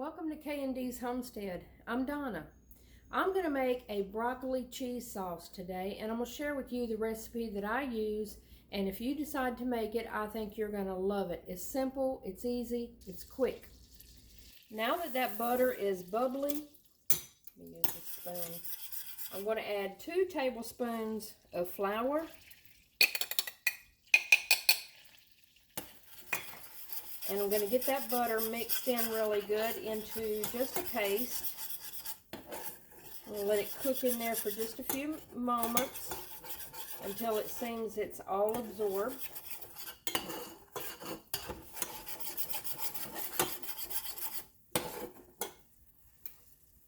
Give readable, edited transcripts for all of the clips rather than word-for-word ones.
Welcome to K&D's Homestead. I'm Donna. I'm going to make a broccoli cheese sauce today, and I'm going to share with you the recipe that I use, and if you decide to make it, I think you're going to love it. It's simple, it's easy, it's quick. Now that butter is bubbly, let me use this spoon. I'm going to add 2 tablespoons of flour. And I'm going to get that butter mixed in really good into just a paste. I'm going to let it cook in there for just a few moments until it seems it's all absorbed.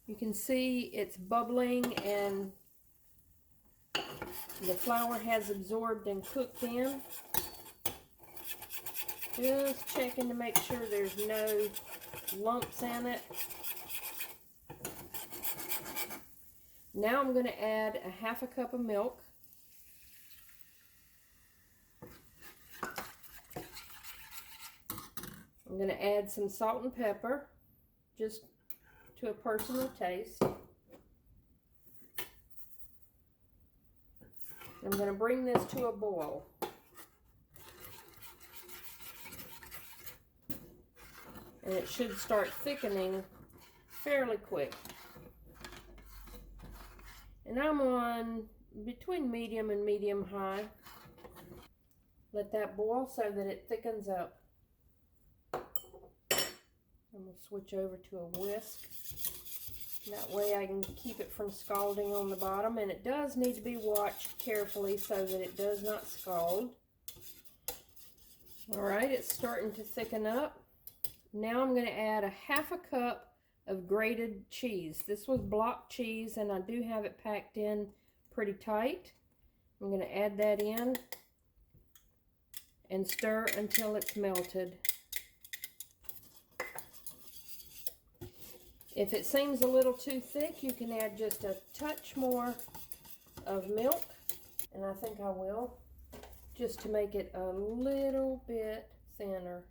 You can see it's bubbling and the flour has absorbed and cooked in. Just checking to make sure there's no lumps in it. Now I'm going to add a half a cup of milk. I'm going to add some salt and pepper, just to a personal taste. I'm going to bring this to a boil. And it should start thickening fairly quick. And I'm on between medium and medium high. Let that boil so that it thickens up. I'm going to switch over to a whisk. That way I can keep it from scalding on the bottom. And it does need to be watched carefully so that it does not scald. Alright, it's starting to thicken up. Now I'm going to add a half a cup of grated cheese. This was block cheese and I do have it packed in pretty tight. I'm going to add that in and stir until it's melted. If it seems a little too thick, you can add just a touch more of milk, and I think I will, just to make it a little bit thinner.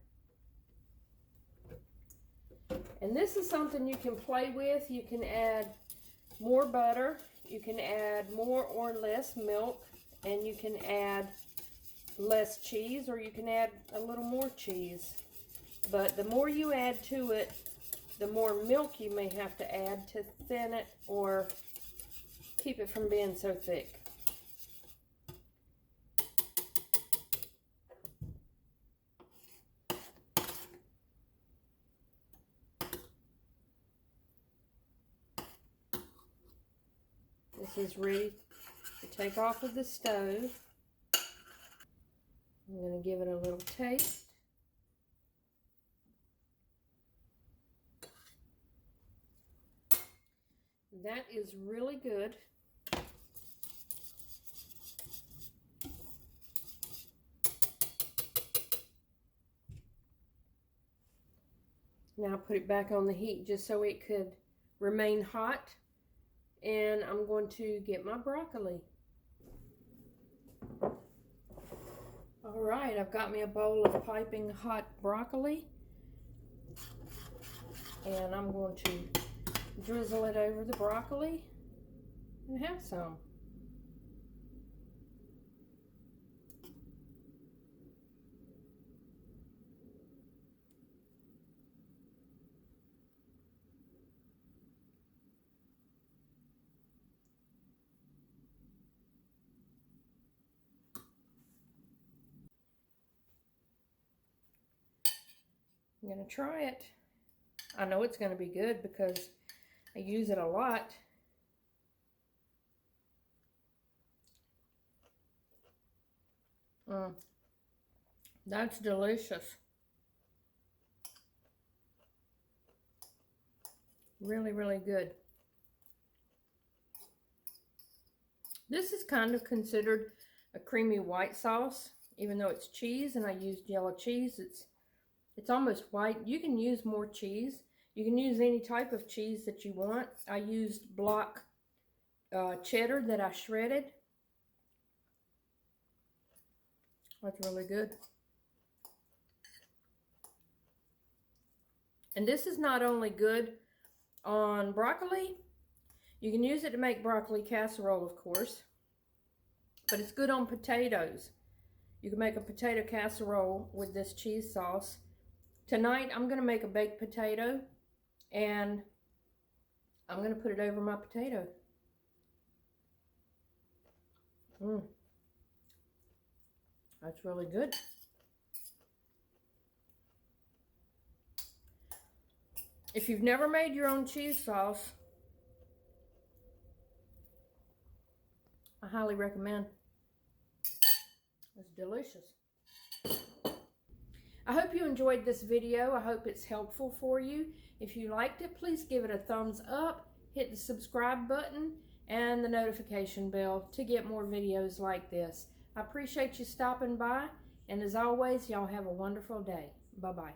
And this is something you can play with. You can add more butter, you can add more or less milk, and you can add less cheese, or you can add a little more cheese. But the more you add to it, the more milk you may have to add to thin it or keep it from being so thick. This is ready to take off of the stove. I'm going to give it a little taste. That is really good. Now put it back on the heat just so it could remain hot. And I'm going to get my broccoli. Alright, I've got me a bowl of piping hot broccoli. And I'm going to drizzle it over the broccoli and have some. I'm going to try it. I know it's going to be good because I use it a lot. That's delicious. Really, really good. This is kind of considered a creamy white sauce, even though it's cheese and I used yellow cheese. It's almost white. You can use more cheese. You can use any type of cheese that you want. I used block cheddar that I shredded. That's really good. And this is not only good on broccoli, you can use it to make broccoli casserole, of course, but it's good on potatoes. You can make a potato casserole with this cheese sauce. Tonight, I'm going to make a baked potato, and I'm going to put it over my potato. That's really good. If you've never made your own cheese sauce, I highly recommend. It's delicious. I hope you enjoyed this video. I hope it's helpful for you. If you liked it, please give it a thumbs up, hit the subscribe button and the notification bell to get more videos like this. I appreciate you stopping by, and as always, y'all have a wonderful day. Bye-bye.